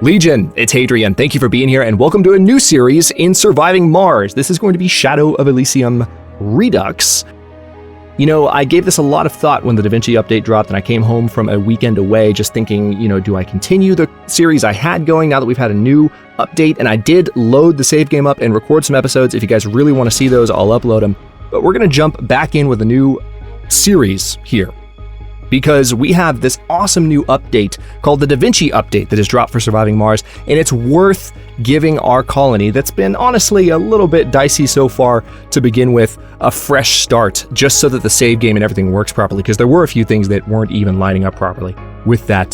Legion, it's Hadrian. Thank you for being here, and welcome to a new series in Surviving Mars. This is going to be Shadow of Elysium Redux. You know, I gave this a lot of thought when the Da Vinci update dropped, and I came home from a weekend away just thinking, you know, do I continue the series I had going now that we've had a new update? And I did load the save game up and record some episodes. If you guys really want to see those, I'll upload them. But we're going to jump back in with a new series here, because we have this awesome new update called the Da Vinci update that has dropped for Surviving Mars, and it's worth giving our colony, that's been honestly a little bit dicey so far to begin with, a fresh start, just so that the save game and everything works properly, because there were a few things that weren't even lining up properly with that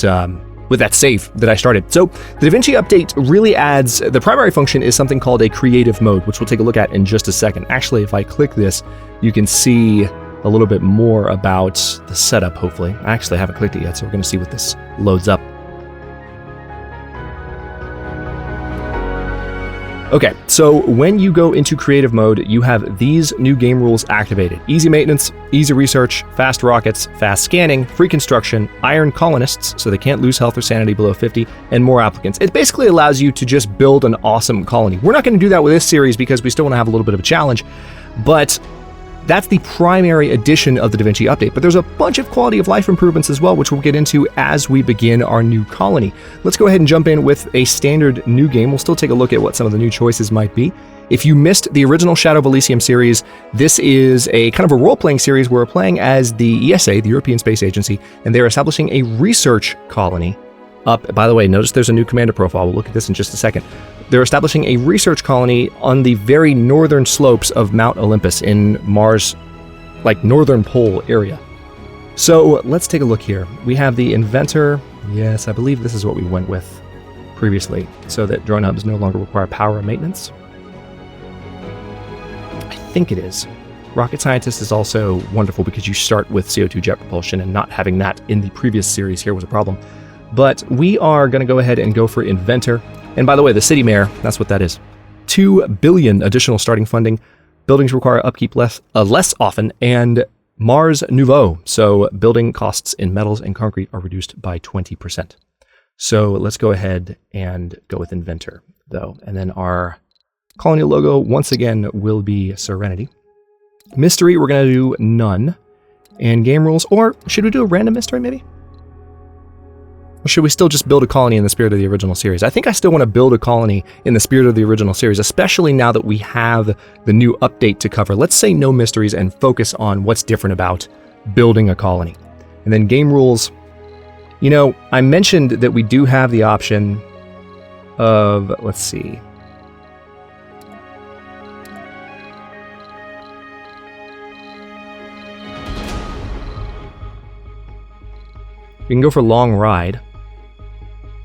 save that I started. So the Da Vinci update really adds, the primary function is something called a creative mode, which we'll take a look at in just a second. Actually, if I click this, you can see a little bit more about the setup, hopefully. I actually haven't clicked it yet, so we're going to see what this loads up. Okay, so when you go into creative mode, you have these new game rules activated. Easy maintenance, easy research, fast rockets, fast scanning, free construction, iron colonists, so they can't lose health or sanity below 50, and more applicants. It basically allows you to just build an awesome colony. We're not going to do that with this series because we still want to have a little bit of a challenge, but that's the primary addition of the Da Vinci update, but there's a bunch of quality of life improvements as well, which we'll get into as we begin our new colony. Let's go ahead and jump in with a standard new game. We'll still take a look at what some of the new choices might be. If you missed the original Shadow of Elysium series, this is a kind of a role-playing series where we're playing as the ESA, the European Space Agency, and they're establishing a research colony up. By the way, notice there's a new commander profile. We'll look at this in just a second. They're establishing a research colony on the very northern slopes of Mount Olympus in Mars, like northern pole area. So let's take a look here. We have the inventor. Yes, I believe this is what we went with previously, so that drone hubs no longer require power and maintenance. I think it is. Rocket scientist is also wonderful because you start with CO2 jet propulsion, and not having that in the previous series here was a problem. But we are going to go ahead and go for inventor. And by the way, the city mayor, that's what that is. 2 billion additional starting funding. Buildings require upkeep less often, and Mars Nouveau. So building costs in metals and concrete are reduced by 20%. So let's go ahead and go with inventor, though. And then our colony logo, once again, will be Serenity. Mystery, we're going to do none. And game rules, or should we do a random mystery, maybe? Or should we still just build a colony in the spirit of the original series? I think I still want to build a colony in the spirit of the original series, especially now that we have the new update to cover. Let's say no mysteries and focus on what's different about building a colony. And then game rules. You know, I mentioned that we do have the option of, let's see. You can go for long ride.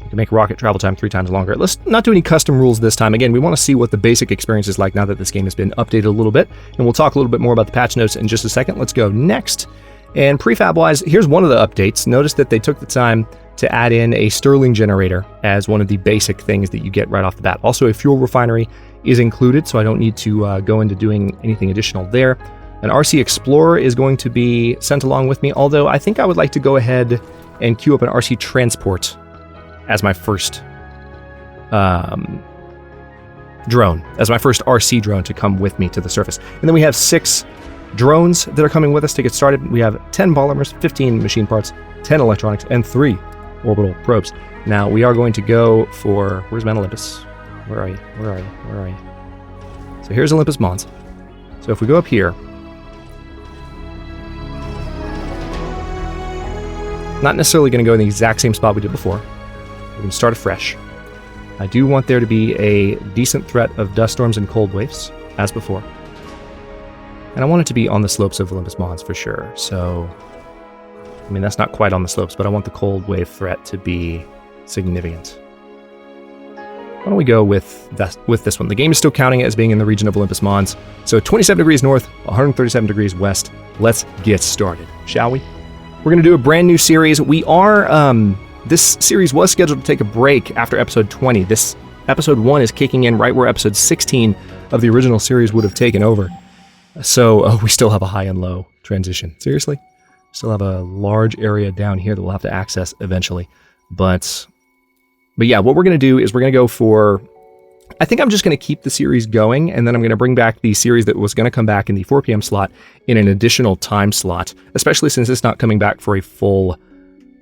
You can make rocket travel time 3 times longer. Let's not do any custom rules this time. Again, we want to see what the basic experience is like now that this game has been updated a little bit. And we'll talk a little bit more about the patch notes in just a second. Let's go next. And prefab-wise, here's one of the updates. Notice that they took the time to add in a Stirling Generator as one of the basic things that you get right off the bat. Also, a fuel refinery is included, so I don't need to go into doing anything additional there. An RC Explorer is going to be sent along with me, although I think I would like to go ahead and queue up an RC Transport as my first drone, as my first RC drone to come with me to the surface. And then we have 6 drones that are coming with us to get started. We have 10 polymers, 15 machine parts, 10 electronics, and 3 orbital probes. Now we are going to go for, where's Mount Olympus? Where are you? Where are you? Where are you? So here's Olympus Mons. So if we go up here, not necessarily going to go in the exact same spot we did before. We're going to start afresh. I do want there to be a decent threat of dust storms and cold waves, as before. And I want it to be on the slopes of Olympus Mons for sure. So, I mean, that's not quite on the slopes, but I want the cold wave threat to be significant. Why don't we go with this one? The game is still counting it as being in the region of Olympus Mons. So 27 degrees north, 137 degrees west. Let's get started, shall we? We're going to do a brand new series. We are, this series was scheduled to take a break after episode 20. This episode 1 is kicking in right where episode 16 of the original series would have taken over. So we still have a high and low transition. Seriously? Still have a large area down here that we'll have to access eventually. But But yeah, what we're going to do is we're going to go for... I think I'm just going to keep the series going, and then I'm going to bring back the series that was going to come back in the 4 p.m. slot in an additional time slot, especially since it's not coming back for a full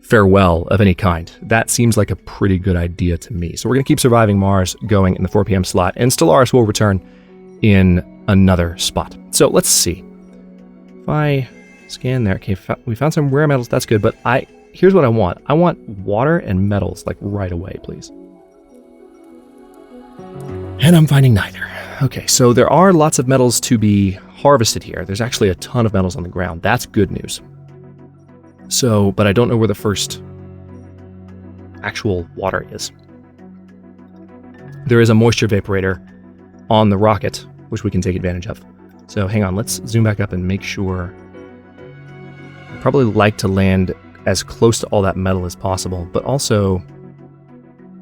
farewell of any kind. That seems like a pretty good idea to me. So we're going to keep Surviving Mars going in the 4 p.m. slot, and Stellaris will return in another spot. So let's see. If I scan there, okay, we found some rare metals, that's good, but here's what I want. I want water and metals, like right away, please. And I'm finding neither. Okay, so there are lots of metals to be harvested here. There's actually a ton of metals on the ground. That's good news. So, but I don't know where the first actual water is. There is a moisture evaporator on the rocket, which we can take advantage of. So hang on, let's zoom back up and make sure. I'd probably like to land as close to all that metal as possible, but also,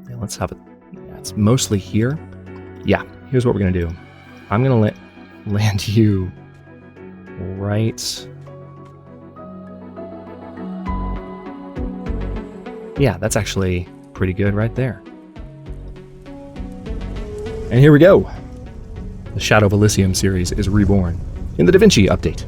yeah, let's have it. Yeah, it's mostly here. Yeah, here's what we're going to do. I'm going to land you right... Yeah, that's actually pretty good right there. And here we go. The Shadow of Elysium series is reborn in the Da Vinci update.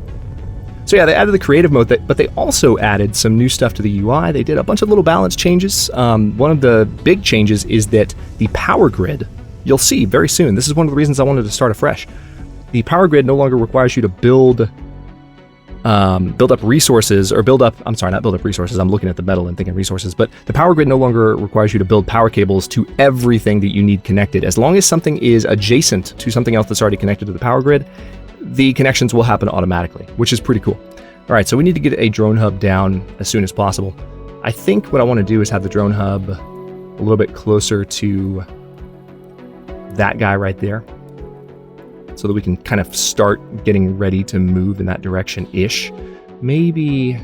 So yeah, they added the creative mode, but they also added some new stuff to the UI. They did a bunch of little balance changes. One of the big changes is that the power grid, you'll see very soon, this is one of the reasons I wanted to start afresh. The power grid no longer requires you to build up resources, or I'm sorry, not build up resources, I'm looking at the metal and thinking resources, but the power grid no longer requires you to build power cables to everything that you need connected. As long as something is adjacent to something else that's already connected to the power grid, the connections will happen automatically, which is pretty cool. All right, so we need to get a drone hub down as soon as possible. I think what I want to do is have the drone hub a little bit closer to that guy right there, so that we can kind of start getting ready to move in that direction-ish. Maybe...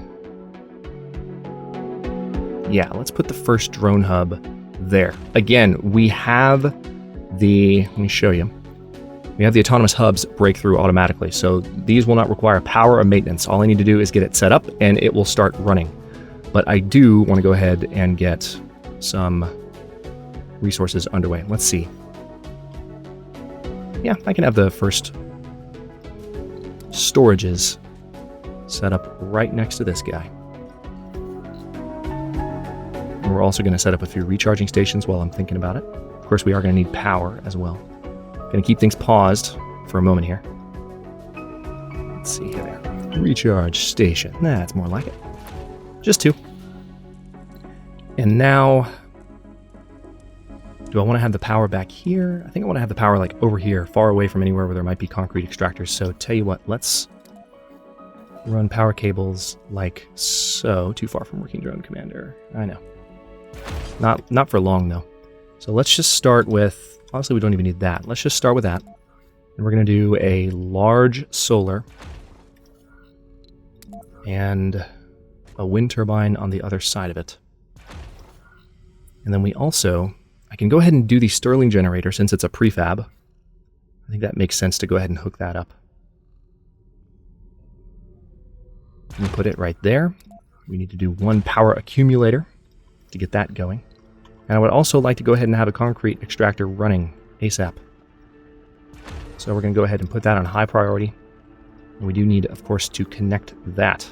yeah, let's put the first drone hub there. Again, we have the... let me show you. We have the autonomous hubs break through automatically, so these will not require power or maintenance. All I need to do is get it set up, and it will start running. But I do want to go ahead and get some resources underway. Let's see. Yeah, I can have the first storages set up right next to this guy. And we're also going to set up a few recharging stations while I'm thinking about it. Of course, we are going to need power as well. Going to keep things paused for a moment here. Let's see here. Recharge station. That's more like it. Just 2. And now... do I want to have the power back here? I think I want to have the power like over here, far away from anywhere where there might be concrete extractors. So tell you what, let's run power cables like so. Too far from working drone commander. I know. Not for long though. So let's just start with, honestly we don't even need that. Let's just start with that. And we're going to do a large solar and a wind turbine on the other side of it. And then we also... I can go ahead and do the Stirling Generator since it's a prefab. I think that makes sense to go ahead and hook that up. And put it right there. We need to do 1 power accumulator to get that going. And I would also like to go ahead and have a concrete extractor running ASAP. So we're going to go ahead and put that on high priority. And we do need, of course, to connect that.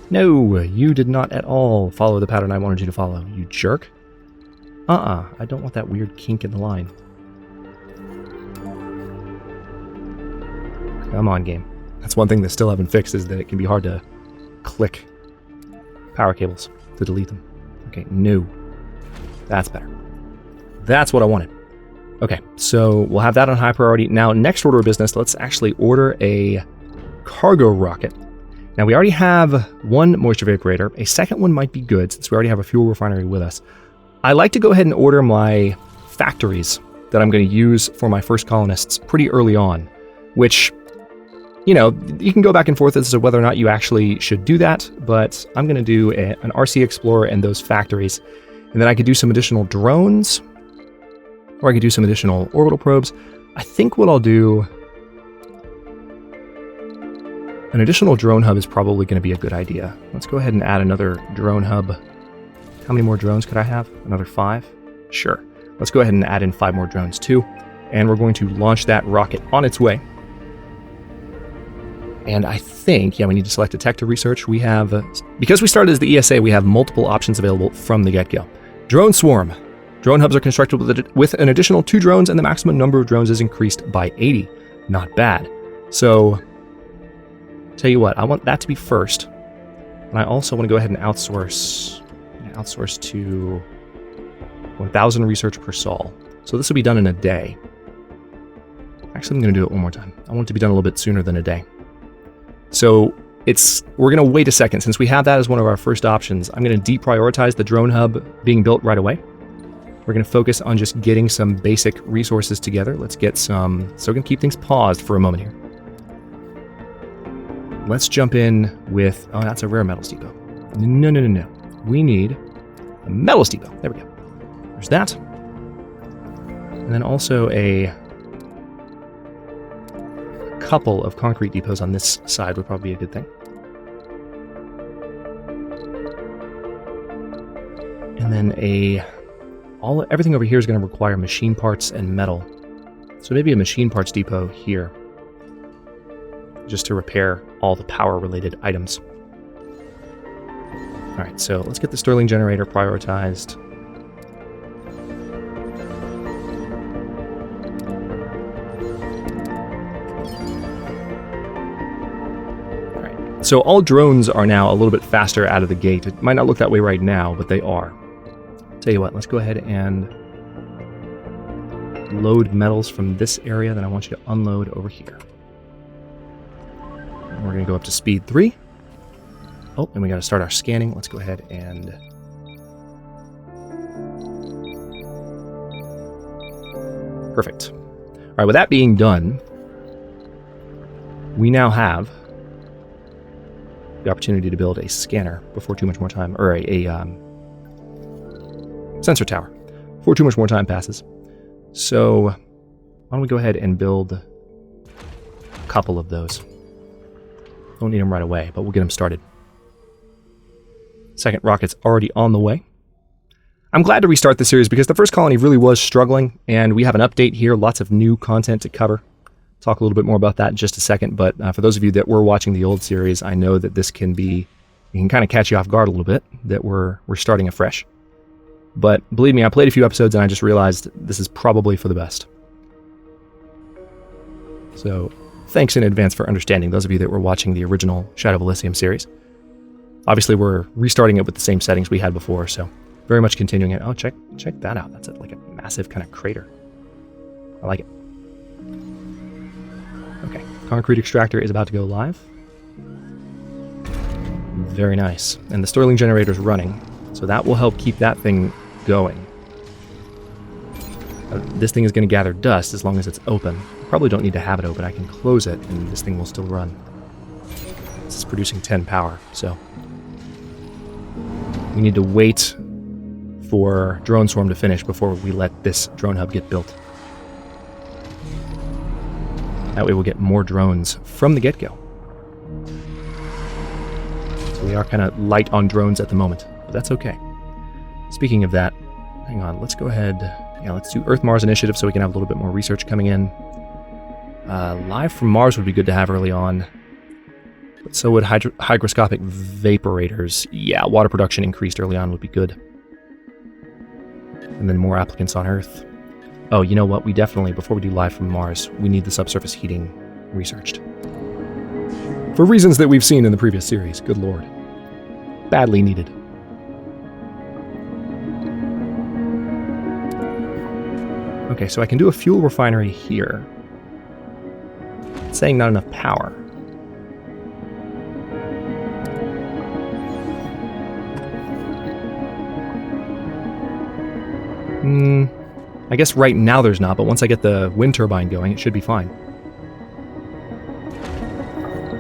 No, you did not at all follow the pattern I wanted you to follow, you jerk. I don't want that weird kink in the line. Come on, game. That's one thing they still haven't fixed, is that it can be hard to click power cables to delete them. Okay, no. That's better. That's what I wanted. Okay, so we'll have that on high priority. Now, next order of business, let's actually order a cargo rocket. Now, we already have 1 moisture evaporator. A second one might be good, since we already have a fuel refinery with us. I like to go ahead and order my factories that I'm going to use for my first colonists pretty early on, which, you know, you can go back and forth as to whether or not you actually should do that, but I'm going to do an RC Explorer and those factories, and then I could do some additional drones, or I could do some additional orbital probes. I think what I'll do, an additional drone hub is probably going to be a good idea. Let's go ahead and add another drone hub How many more drones could I have? Another 5? Sure. Let's go ahead and add in 5 more drones too. And we're going to launch that rocket on its way. And I think, yeah, we need to select a tech to research. We have, because we started as the ESA, we have multiple options available from the get-go. Drone swarm. Drone hubs are constructed with an additional 2 drones, and the maximum number of drones is increased by 80. Not bad. So, tell you what, I want that to be first. And I also want to go ahead and outsource to 1,000 research per sol. So this will be done in a day. Actually, I'm going to do it one more time. I want it to be done a little bit sooner than a day. So we're going to wait a second. Since we have that as one of our first options, I'm going to deprioritize the drone hub being built right away. We're going to focus on just getting some basic resources together. Let's get some... So we're going to keep things paused for a moment here. Let's jump in with... Oh, that's a rare metals depot. No. We need a metals depot. There we go. There's that. And then also a couple of concrete depots on this side would probably be a good thing. And then everything over here is going to require machine parts and metal. So maybe a machine parts depot here, just to repair all the power-related items. All right, so let's get the Stirling Generator prioritized. So all drones are now a little bit faster out of the gate. It might not look that way right now, but they are. Tell you what, let's go ahead and load metals from this area. Then I want you to unload over here. And we're going to go up to speed 3. Oh, and we got to start our scanning. Let's go ahead and... Perfect. All right, with that being done, we now have the opportunity to build a scanner before too much more time, or a sensor tower before too much more time passes. So why don't we go ahead and build a couple of those. Don't need them right away, but we'll get them started. Second rocket's already on the way. I'm glad to restart the series because the first colony really was struggling, and we have an update here, lots of new content to cover. Talk a little bit more about that in just a second, but for those of you that were watching the old series, I know that this can kind of catch you off guard a little bit, that we're starting afresh. But believe me, I played a few episodes and I just realized this is probably for the best. So thanks in advance for understanding, those of you that were watching the original Shadow of Elysium series. Obviously, we're restarting it with the same settings we had before, so very much continuing it. Oh, check that out. That's like a massive kind of crater. I like it. Okay, concrete extractor is about to go live. Very nice. And the Stirling Generator is running, so that will help keep that thing going. This thing is going to gather dust as long as it's open. I probably don't need to have it open. I can close it, and this thing will still run. This is producing 10 power, so we need to wait for Drone Swarm to finish before we let this drone hub get built. That way we'll get more drones from the get-go. So we are kind of light on drones at the moment, but that's okay. Speaking of that, hang on, let's go ahead. Yeah, let's do Earth-Mars initiative so we can have a little bit more research coming in. Live from Mars would be good to have early on. But so would hygroscopic vaporators. Yeah, water production increased early on would be good. And then more applicants on Earth. Oh, you know what? We definitely, before we do live from Mars, we need the subsurface heating researched. For reasons that we've seen in the previous series. Good lord. Badly needed. Okay, so I can do a fuel refinery here. It's saying not enough power. I guess right now there's not, but once I get the wind turbine going, it should be fine.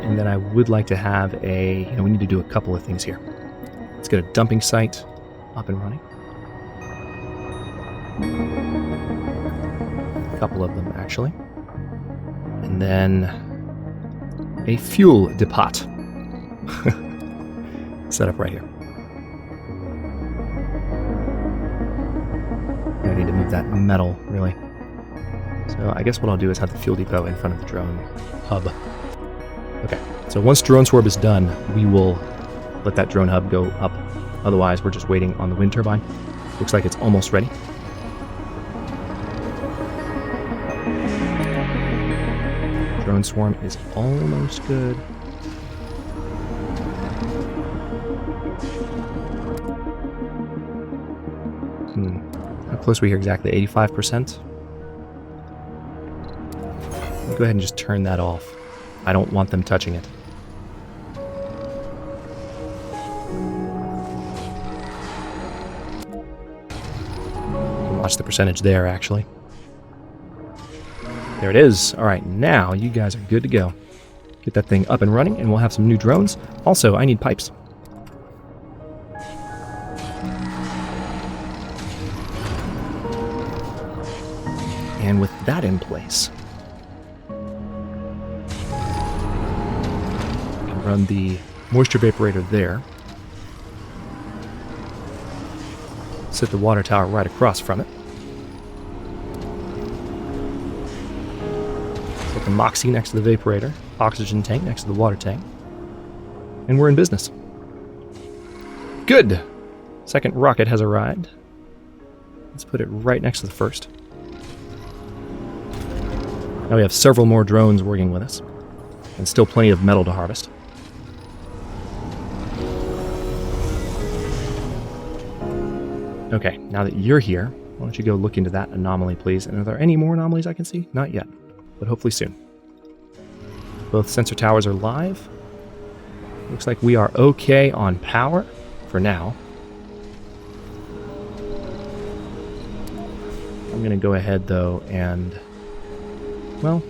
And then I would like to have we need to do a couple of things here. Let's get a dumping site up and running. A couple of them, actually. And then a fuel depot. Set up right here. I need to move that metal, really. So I guess what I'll do is have the fuel depot in front of the drone hub. Okay, so once drone swarm is done, we will let that drone hub go up. Otherwise, we're just waiting on the wind turbine. Looks like it's almost ready. Drone swarm is almost good. How close are we here exactly? 85%? Go ahead and just turn that off. I don't want them touching it. Watch the percentage there, actually. There it is. All right, now you guys are good to go. Get that thing up and running, and we'll have some new drones. Also, I need pipes. And with that in place, I can run the moisture vaporator there. Set the water tower right across from it. Set the Moxie next to the vaporator, oxygen tank next to the water tank. And we're in business. Good! Second rocket has arrived. Let's put it right next to the first. Now we have several more drones working with us, and still plenty of metal to harvest. Okay, now that you're here, why don't you go look into that anomaly, please? And are there any more anomalies I can see? Not yet, but hopefully soon. Both sensor towers are live. Looks like we are okay on power for now. I'm going to go ahead, though, and... well,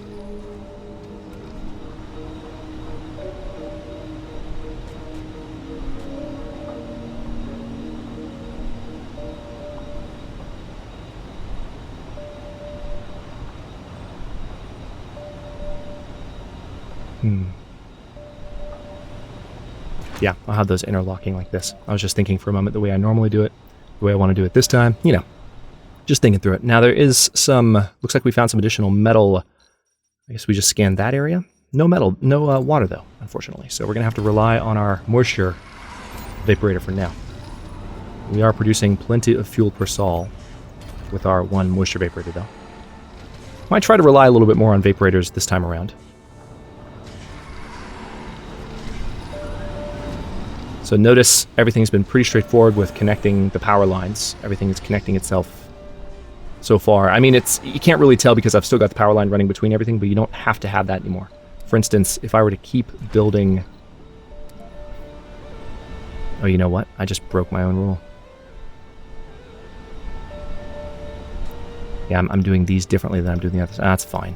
yeah, I'll have those interlocking like this. I was just thinking for a moment the way I normally do it, the way I want to do it this time, you know, just thinking through it. Now there is some, looks like we found some additional metal. I guess we just scanned that area. No metal, no water though, unfortunately. So we're going to have to rely on our moisture vaporator for now. We are producing plenty of fuel per sol with our one moisture vaporator though. Might try to rely a little bit more on vaporators this time around. So notice everything's been pretty straightforward with connecting the power lines. Everything is connecting itself so far. I mean, you can't really tell because I've still got the power line running between everything, but you don't have to have that anymore. For instance, if I were to keep building... oh, you know what? I just broke my own rule. Yeah, I'm doing these differently than I'm doing the others. That's fine.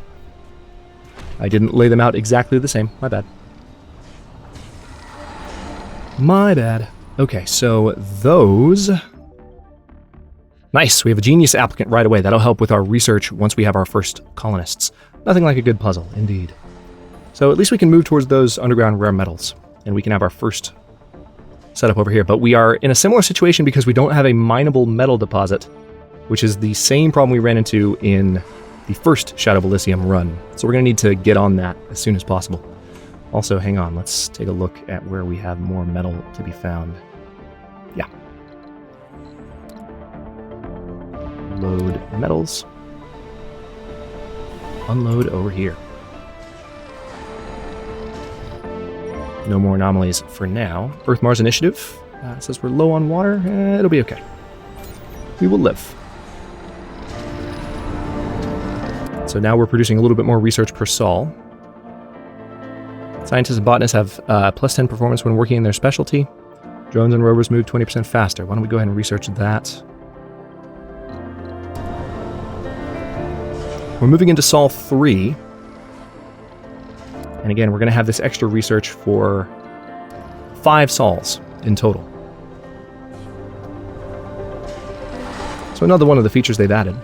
I didn't lay them out exactly the same. My bad. My bad. Okay, so those... nice, we have a genius applicant right away. That'll help with our research once we have our first colonists. Nothing like a good puzzle, indeed. So at least we can move towards those underground rare metals, and we can have our first setup over here. But we are in a similar situation because we don't have a mineable metal deposit, which is the same problem we ran into in the first Shadow of Elysium run. So we're going to need to get on that as soon as possible. Also, hang on, let's take a look at where we have more metal to be found. Yeah. Load metals. Unload over here. No more anomalies for now. Earth-Mars Initiative says we're low on water. It'll be okay. We will live. So now we're producing a little bit more research per sol. Scientists and botanists have plus 10 performance when working in their specialty. Drones and rovers move 20% faster. Why don't we go ahead and research that? We're moving into Sol 3. And again, we're going to have this extra research for 5 sols in total. So another one of the features they've added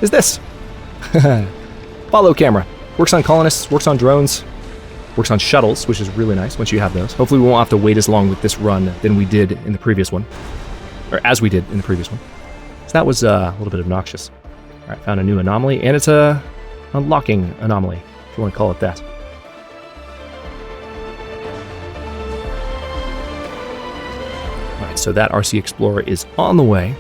is this. Follow camera. Works on colonists, works on drones, works on shuttles, which is really nice once you have those. Hopefully we won't have to wait as long with this run than we did in the previous one. Or as we did in the previous one. So that was a little bit obnoxious. All right, found a new anomaly, and it's a unlocking anomaly, if you want to call it that. All right, so that RC Explorer is on the way.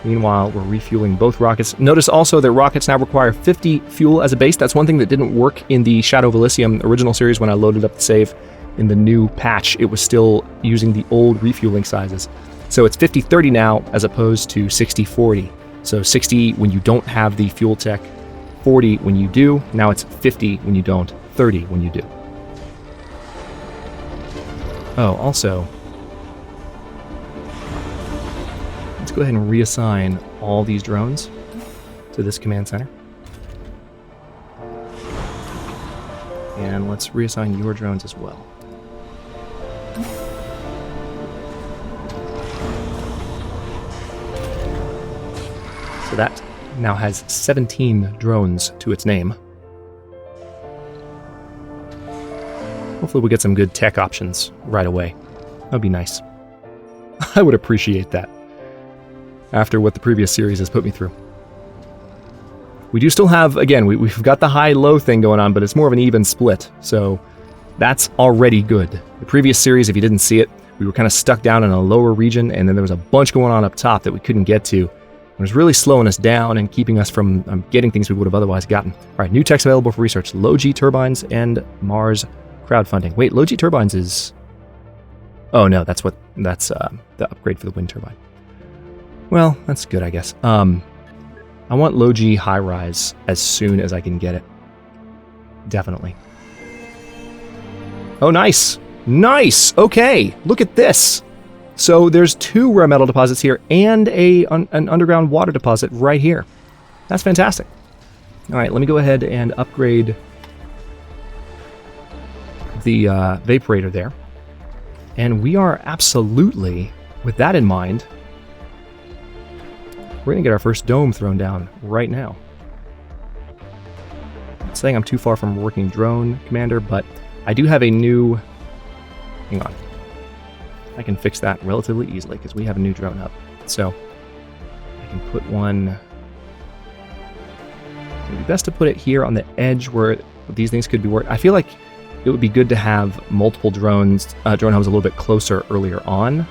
Meanwhile, we're refueling both rockets. Notice also that rockets now require 50 fuel as a base. That's one thing that didn't work in the Shadow of Elysium original series when I loaded up the save. In the new patch, it was still using the old refueling sizes. So it's 50-30 now, as opposed to 60-40. So 60 when you don't have the fuel tech, 40 when you do. Now it's 50 when you don't, 30 when you do. Oh, also, let's go ahead and reassign all these drones to this command center. And let's reassign your drones as well. So that now has 17 drones to its name. Hopefully we'll get some good tech options right away. That'd be nice. I would appreciate that, after what the previous series has put me through. We do still have, again, we've got the high-low thing going on, but it's more of an even split, so that's already good. The previous series, if you didn't see it, we were kind of stuck down in a lower region, and then there was a bunch going on up top that we couldn't get to. It was really slowing us down and keeping us from getting things we would have otherwise gotten. All right, new techs available for research. Low-G turbines and Mars crowdfunding. Wait, low-G turbines is... Oh, no, that's the upgrade for the wind turbine. Well, that's good, I guess. I want low-G high-rise as soon as I can get it. Definitely. Oh, nice! Nice! Okay, look at this! So there's 2 rare metal deposits here and an underground water deposit right here. That's fantastic. All right, let me go ahead and upgrade the vaporator there. And we are absolutely, with that in mind, we're going to get our first dome thrown down right now. I'm saying I'm too far from working drone commander, but I do have a new... Hang on. I can fix that relatively easily because we have a new drone hub. So I can put one... It would be best to put it here on the edge where these things could be worked. I feel like it would be good to have multiple drone hubs a little bit closer earlier on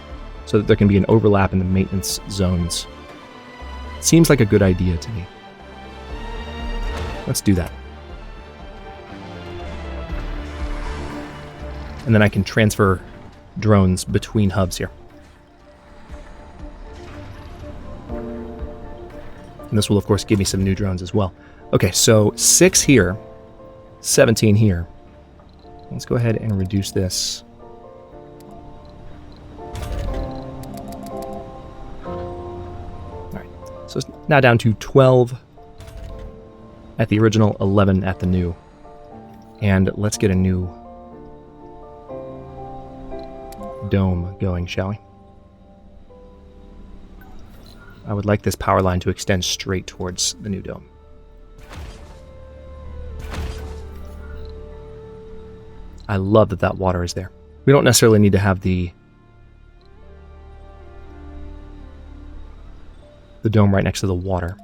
so that there can be an overlap in the maintenance zones. Seems like a good idea to me. Let's do that. And then I can transfer drones between hubs here. And this will, of course, give me some new drones as well. Okay, so 6 here, 17 here. Let's go ahead and reduce this. All right, so it's now down to 12 at the original, 11 at the new. And let's get a new dome going, shall we? I would like this power line to extend straight towards the new dome. I love that that water is there. We don't necessarily need to have the dome right next to the water.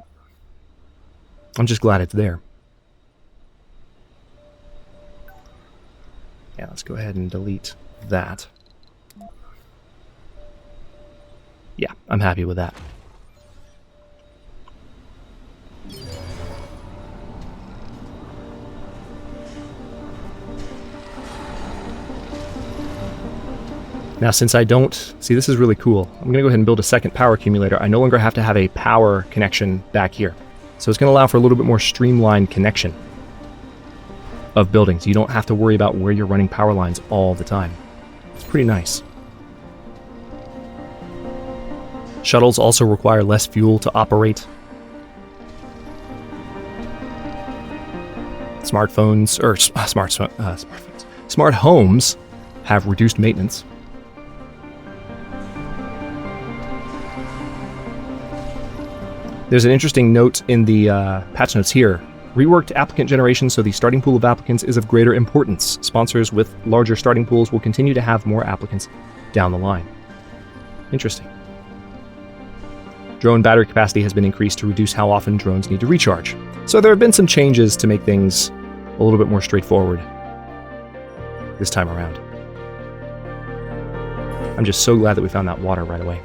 I'm just glad it's there. Yeah, let's go ahead and delete that. Yeah, I'm happy with that. Now, since I don't... See, this is really cool. I'm going to go ahead and build a second power accumulator. I no longer have to have a power connection back here. So it's going to allow for a little bit more streamlined connection of buildings. You don't have to worry about where you're running power lines all the time. It's pretty nice. Shuttles also require less fuel to operate. Smartphones, or smartphones, smart homes have reduced maintenance. There's an interesting note in the patch notes here. Reworked applicant generation so the starting pool of applicants is of greater importance. Sponsors with larger starting pools will continue to have more applicants down the line. Interesting. Drone battery capacity has been increased to reduce how often drones need to recharge. So there have been some changes to make things a little bit more straightforward this time around. I'm just so glad that we found that water right away.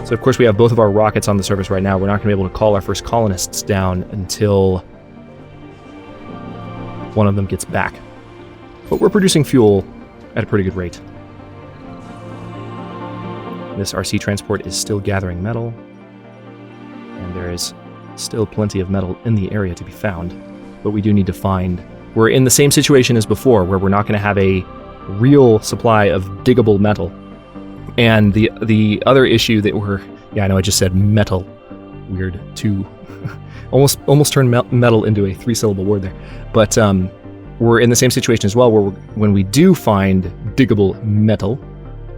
So of course we have both of our rockets on the surface right now. We're not going to be able to call our first colonists down until one of them gets back. But we're producing fuel at a pretty good rate. This RC transport is still gathering metal, and there is still plenty of metal in the area to be found. But we do need to find... We're in the same situation as before, where we're not going to have a real supply of diggable metal. And the other issue that we're... Yeah, I know I just said metal. Weird. Almost turned metal into a 3-syllable word there. But we're in the same situation as well, where when we do find diggable metal,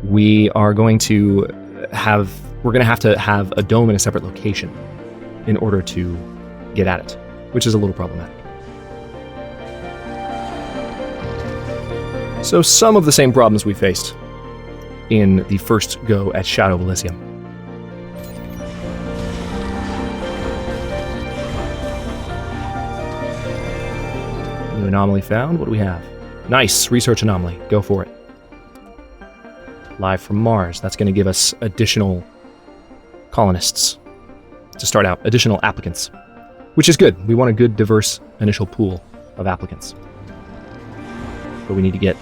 we are going to have... We're going to have a dome in a separate location in order to get at it, which is a little problematic. So some of the same problems we faced in the first go at Shadow of Elysium. New anomaly found. What do we have? Nice! Research anomaly. Go for it. Live from Mars. That's going to give us additional colonists to start out. Additional applicants. Which is good. We want a good, diverse initial pool of applicants. But we need to get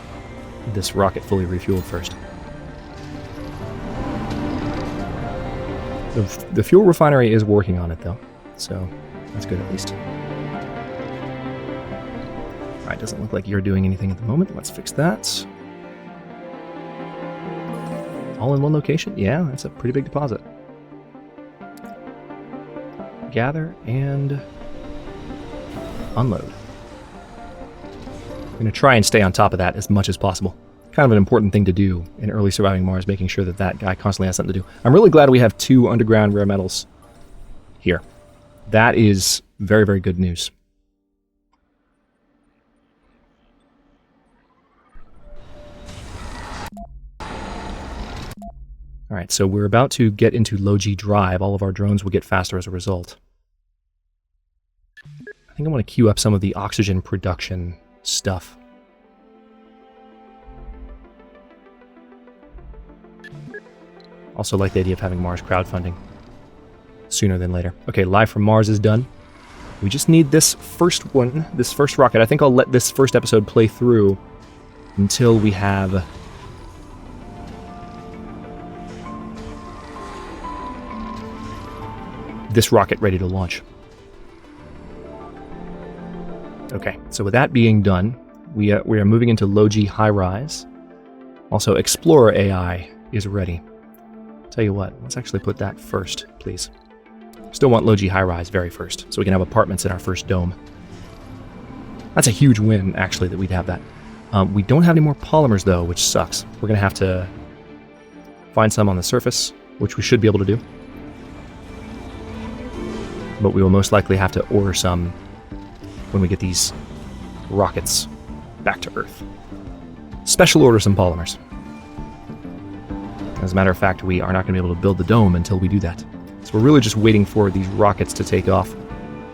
this rocket fully refueled first. The fuel refinery is working on it, though, so that's good at least. Alright, doesn't look like you're doing anything at the moment. Let's fix that. All in one location? Yeah, that's a pretty big deposit. Gather and unload. I'm going to try and stay on top of that as much as possible. Kind of an important thing to do in early surviving Mars, making sure that that guy constantly has something to do. I'm really glad we have 2 underground rare metals here. That is very, very good news. Alright, so we're about to get into low-G drive. All of our drones will get faster as a result. I think I want to queue up some of the oxygen production stuff. Also like the idea of having Mars crowdfunding sooner than later. Okay, Live from Mars is done. We just need this first one, this first rocket. I think I'll let this first episode play through until we have this rocket ready to launch. Okay, so with that being done, we are moving into low-G high-rise. Also, Explorer AI is ready. Tell you what, let's actually put that first, please. Still want low-G high-rise very first, so we can have apartments in our first dome. That's a huge win, actually, that we'd have that. We don't have any more polymers, though, which sucks. We're going to have to find some on the surface, which we should be able to do. But we will most likely have to order some when we get these rockets back to Earth. Special order some polymers. As a matter of fact, we are not going to be able to build the dome until we do that. So we're really just waiting for these rockets to take off.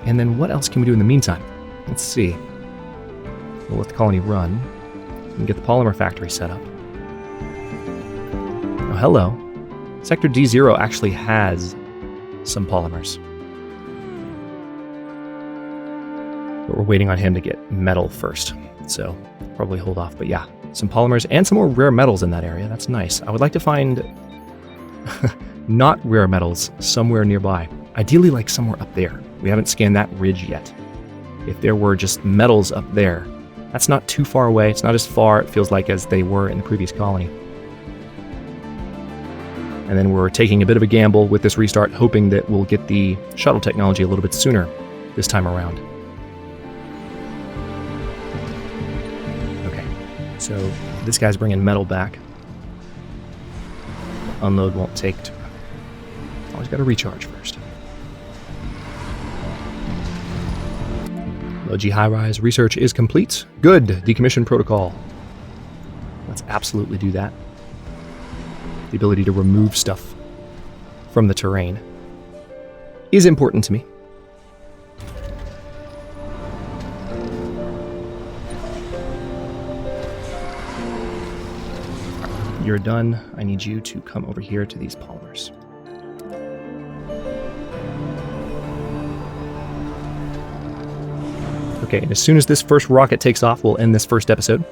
And then what else can we do in the meantime? Let's see. We'll let the colony run and get the polymer factory set up. Oh, hello. Sector D0 actually has some polymers. But we're waiting on him to get metal first. So probably hold off. But yeah, some polymers and some more rare metals in that area. That's nice. I would like to find not rare metals somewhere nearby. Ideally like somewhere up there. We haven't scanned that ridge yet. If there were just metals up there, that's not too far away. It's not as far, it feels like, as they were in the previous colony. And then we're taking a bit of a gamble with this restart, hoping that we'll get the shuttle technology a little bit sooner this time around. Okay, so this guy's bringing metal back. Unload won't take... Always got to recharge first. Low-G high-rise research is complete. Good. Decommission protocol. Let's absolutely do that. The ability to remove stuff from the terrain is important to me. You're done. I need you to come over here to these polymers. Okay, and as soon as this first rocket takes off, we'll end this first episode.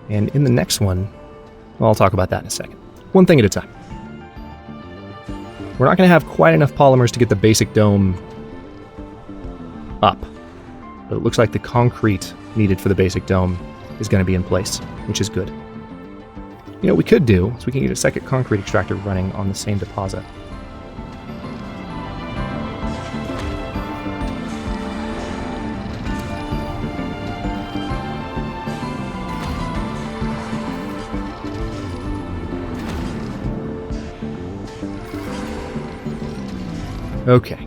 And in the next one, well, I'll talk about that in a second. One thing at a time. We're not going to have quite enough polymers to get the basic dome up. But it looks like the concrete needed for the basic dome is going to be in place, which is good. You know what we could do is we can get a second concrete extractor running on the same deposit. Okay.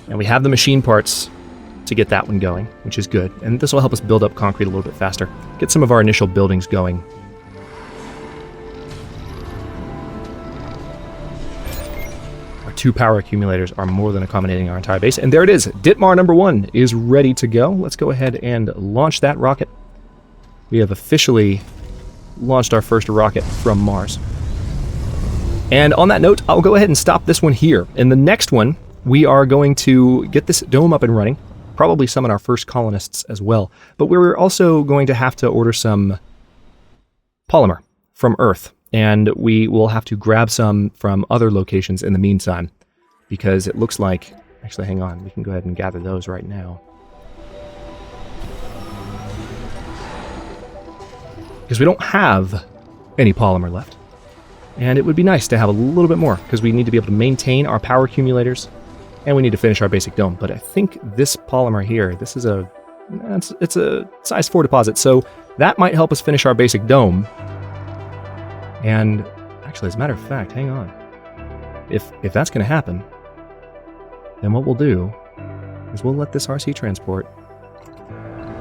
And we have the machine parts to get that one going, which is good. And this will help us build up concrete a little bit faster. Get some of our initial buildings going. Our 2 power accumulators are more than accommodating our entire base. And there it is. Ditmar number 1 is ready to go. Let's go ahead and launch that rocket. We have officially launched our first rocket from Mars. And on that note, I'll go ahead and stop this one here. In the next one, we are going to get this dome up and running, probably summon our first colonists as well. But we're also going to have to order some polymer from Earth, and we will have to grab some from other locations in the meantime, because it looks like... Actually, hang on, we can go ahead and gather those right now. Because we don't have any polymer left. And it would be nice to have a little bit more, because we need to be able to maintain our power accumulators, and we need to finish our basic dome. But I think this polymer here, this is it's a size 4 deposit, so that might help us finish our basic dome. And actually, as a matter of fact, hang on. If that's going to happen, then what we'll do is we'll let this RC transport,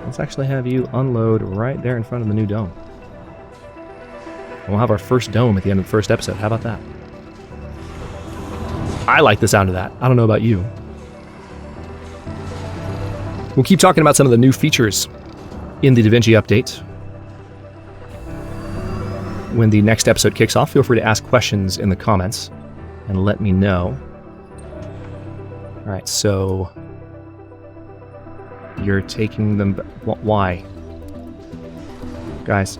let's actually have you unload right there in front of the new dome. We'll have our first dome at the end of the first episode. How about that? I like the sound of that. I don't know about you. We'll keep talking about some of the new features in the Da Vinci update. When the next episode kicks off, feel free to ask questions in the comments and let me know. Alright, so... You're taking them... Why? Guys.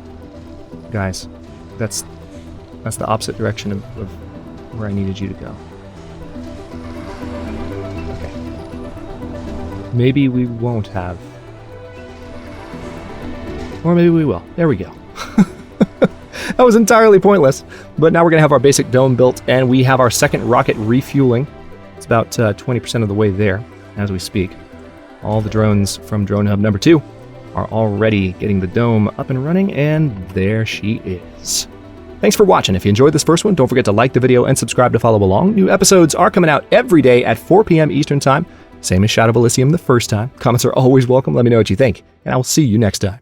That's the opposite direction of where I needed you to go. Okay. Maybe we won't have. Or maybe we will. There we go. That was entirely pointless. But now we're going to have our basic dome built, and we have our second rocket refueling. It's about 20% of the way there as we speak. All the drones from Drone Hub number 2 are already getting the dome up and running, and there she is. Thanks for watching. If you enjoyed this first one, don't forget to like the video and subscribe to follow along. New episodes are coming out every day at 4 p.m. Eastern Time, same as Shadow of Elysium the first time. Comments are always welcome. Let me know what you think, and I will see you next time.